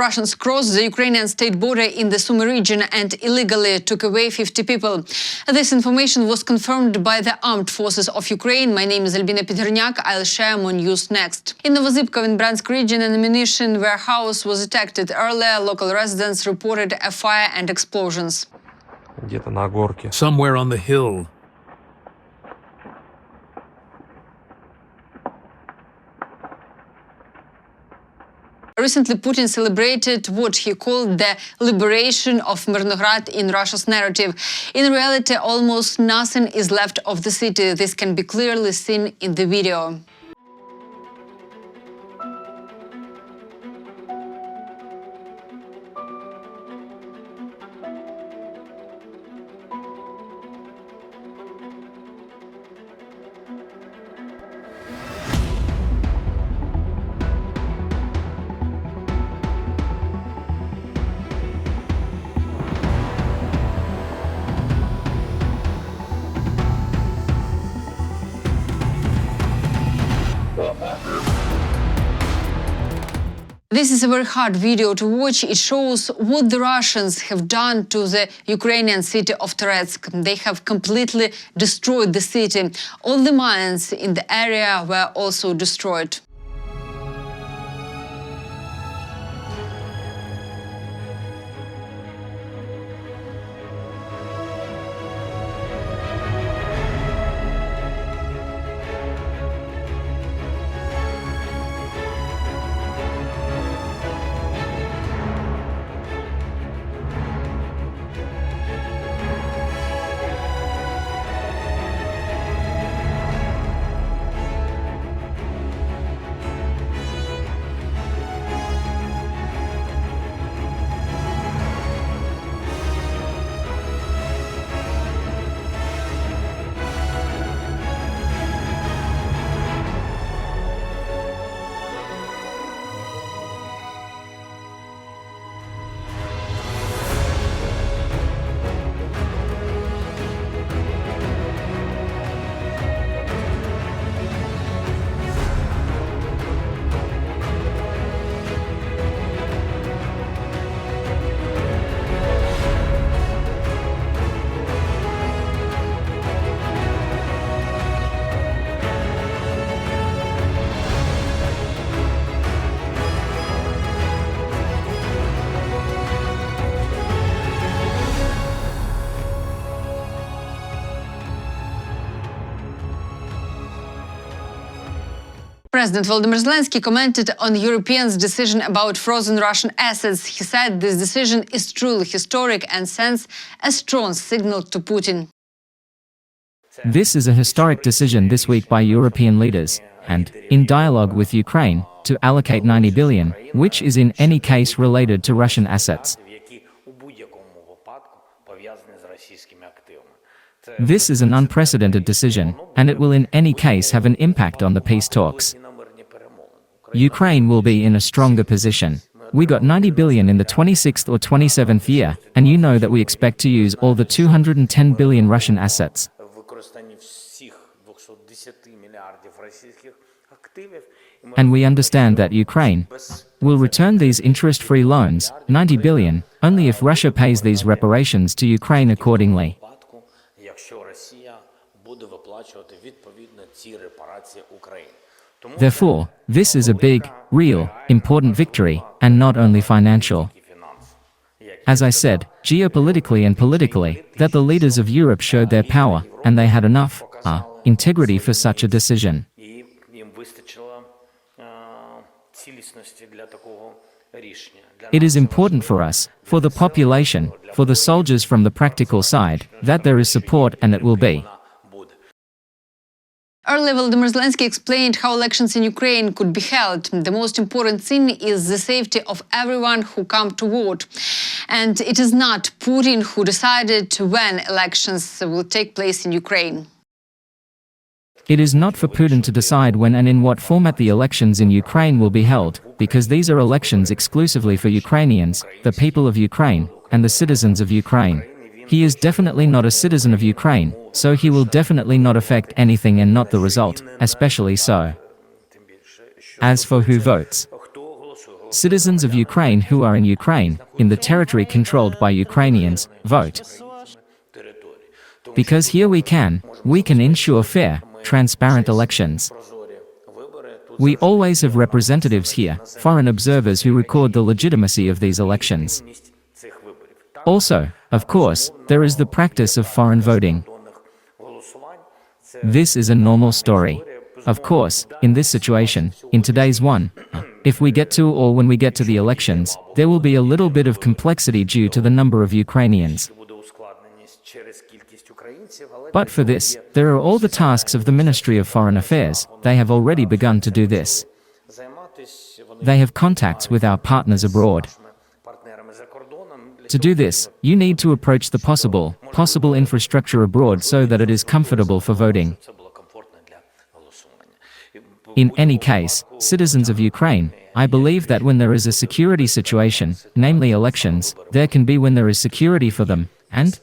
Russians crossed the Ukrainian state border in the Sumy region and illegally took away 50 people. This information was confirmed by the armed forces of Ukraine. My name is Albina Pidhirnyak. I'll share more news next. In Novosibkov in Bryansk region, an ammunition warehouse was attacked earlier. Local residents reported a fire and explosions. Somewhere on the hill. Recently, Putin celebrated what he called the liberation of Mirnograd in Russia's narrative. In reality, almost nothing is left of the city. This can be clearly seen in the video. This is a very hard video to watch. It shows what the Russians have done to the Ukrainian city of Teretsk. They have completely destroyed the city. All the mines in the area were also destroyed. President Volodymyr Zelenskyy commented on Europeans' decision about frozen Russian assets. He said this decision is truly historic and sends a strong signal to Putin. This is a historic decision this week by European leaders, and, in dialogue with Ukraine, to allocate 90 billion, which is in any case related to Russian assets. This is an unprecedented decision, and it will in any case have an impact on the peace talks. Ukraine will be in a stronger position. We got 90 billion in the 26th or 27th year, and you know that we expect to use all the 210 billion Russian assets. And we understand that Ukraine will return these interest-free loans, 90 billion, only if Russia pays these reparations to Ukraine accordingly. Therefore, this is a big, real, important victory, and not only financial. As I said, geopolitically and politically, that the leaders of Europe showed their power, and they had enough integrity for such a decision. It is important for us, for the population, for the soldiers from the practical side, that there is support, and it will be. Earlier, Volodymyr Zelenskyy explained how elections in Ukraine could be held. The most important thing is the safety of everyone who come to vote. And it is not Putin who decided when elections will take place in Ukraine. It is not for Putin to decide when and in what format the elections in Ukraine will be held, because these are elections exclusively for Ukrainians, the people of Ukraine, and the citizens of Ukraine. He is definitely not a citizen of Ukraine, so he will definitely not affect anything and not the result, especially so. As for who votes, Citizens of Ukraine who are in Ukraine, in the territory controlled by Ukrainians, vote. Because here we can ensure fair, transparent elections. We always have representatives here, foreign observers who record the legitimacy of these elections. Also, of course, there is the practice of foreign voting. This is a normal story. Of course, in this situation, in today's one, if we get to or when we get to the elections, there will be a little bit of complexity due to the number of Ukrainians. But for this, there are all the tasks of the Ministry of Foreign Affairs. They have already begun to do this. They have contacts with our partners abroad. To do this, you need to approach the possible infrastructure abroad so that it is comfortable for voting. In any case, citizens of Ukraine, I believe that when there is a security situation, namely elections, there can be when there is security for them, and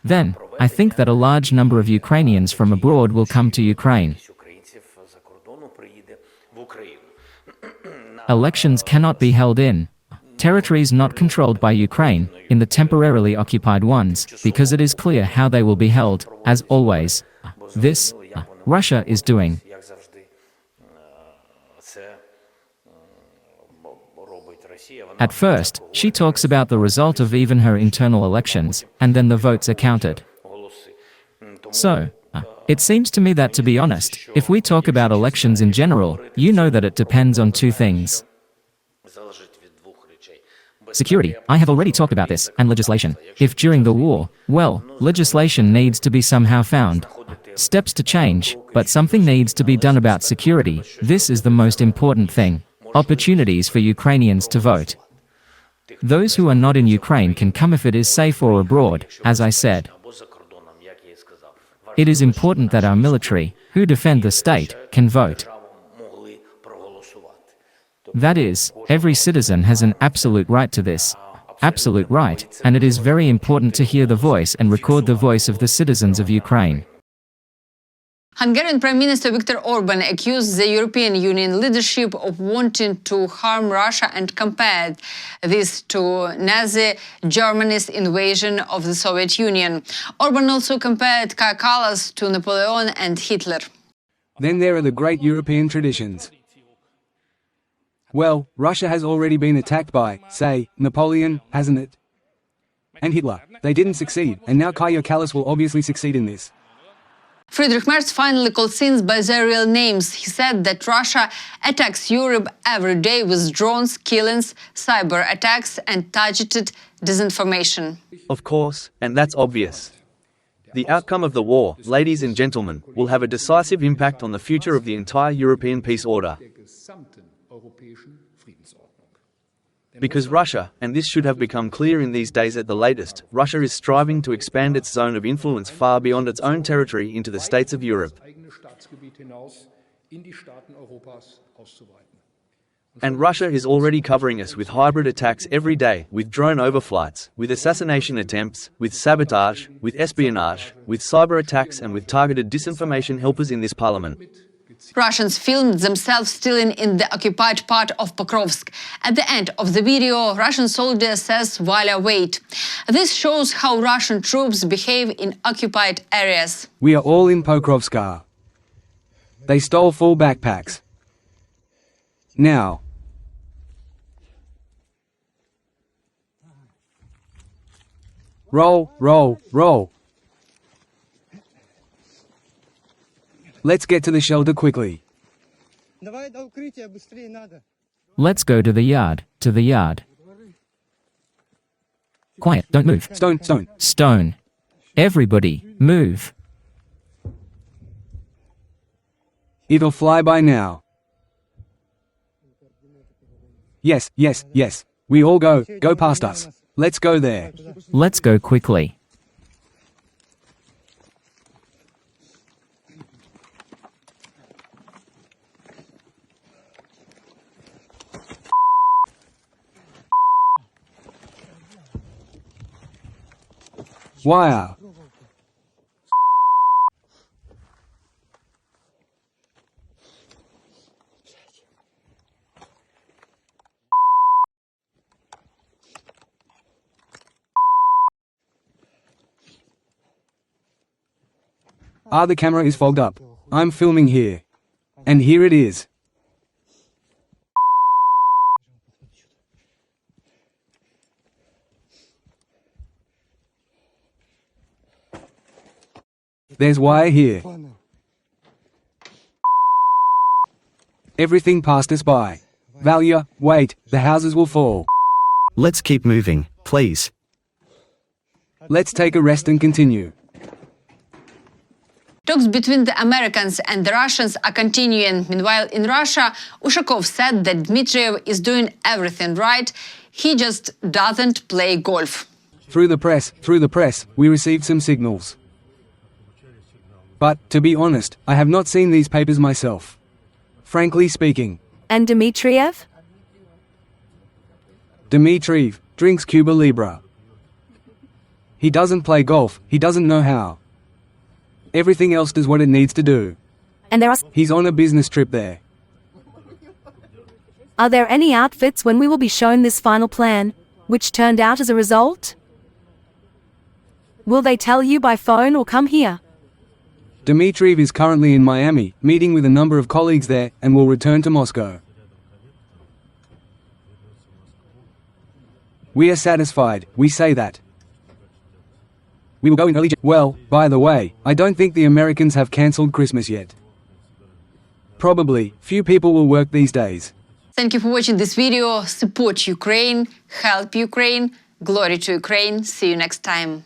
then, I think that a large number of Ukrainians from abroad will come to Ukraine. Elections cannot be held in territories not controlled by Ukraine, in the temporarily occupied ones, because it is clear how they will be held, as always. This, Russia is doing. At first, she talks about the result of even her internal elections, and then the votes are counted. So, it seems to me that, to be honest, if we talk about elections in general, you know that it depends on two things. Security, I have already talked about this, and legislation. If during the war, well, legislation needs to be somehow found. Steps to change, but something needs to be done about security. This is the most important thing. Opportunities for Ukrainians to vote. Those who are not in Ukraine can come if it is safe or abroad, as I said. It is important that our military, who defend the state, can vote. That is, every citizen has an absolute right to this. Absolute right, and it is very important to hear the voice and record the voice of the citizens of Ukraine. Hungarian Prime Minister Viktor Orban accused the European Union leadership of wanting to harm Russia and compared this to Nazi Germany's invasion of the Soviet Union. Orban also compared Kaja Kallas to Napoleon and Hitler. Then there are the great European traditions. Well, Russia has already been attacked by, say, Napoleon, hasn't it? And Hitler. They didn't succeed, and now Kaja Kallas will obviously succeed in this. Friedrich Merz finally called sins by their real names. He said that Russia attacks Europe every day with drones, killings, cyber attacks and targeted disinformation. Of course, and that's obvious. The outcome of the war, ladies and gentlemen, will have a decisive impact on the future of the entire European peace order. Because Russia, and this should have become clear in these days at the latest, Russia is striving to expand its zone of influence far beyond its own territory into the states of Europe. And Russia is already covering us with hybrid attacks every day, with drone overflights, with assassination attempts, with sabotage, with espionage, with cyber attacks and with targeted disinformation helpers in this parliament. Russians filmed themselves stealing in the occupied part of Pokrovsk. At the end of the video, Russian soldier says, "Valia, wait." This shows how Russian troops behave in occupied areas. We are all in Pokrovska. They stole full backpacks. Now. Roll, roll, roll. Let's get to the shelter quickly. Let's go to the yard. Quiet, don't move. Stone, stone. Stone. Everybody, move. It'll fly by now. Yes, yes, yes. We all go past us. Let's go there. Let's go quickly. Wire. Ah, the camera is fogged up. I'm filming here. And here it is. There's wire here. Everything passed us by. Valia, wait, the houses will fall. Let's keep moving, please. Let's take a rest and continue. Talks between the Americans and the Russians are continuing. Meanwhile, in Russia, Ushakov said that Dmitriev is doing everything right. He just doesn't play golf. Through the press, we received some signals. But, to be honest, I have not seen these papers myself. Frankly speaking. And Dmitriev? Dmitriev drinks Cuba Libre. He doesn't play golf, he doesn't know how. Everything else does what it needs to do. And He's on a business trip there. Are there any outfits when we will be shown this final plan, which turned out as a result? Will they tell you by phone or come here? Dmitriev is currently in Miami, meeting with a number of colleagues there, and will return to Moscow. We are satisfied, we say that. We will go in early. Well, by the way, I don't think the Americans have cancelled Christmas yet. Probably, few people will work these days. Thank you for watching this video. Support Ukraine, help Ukraine, glory to Ukraine. See you next time.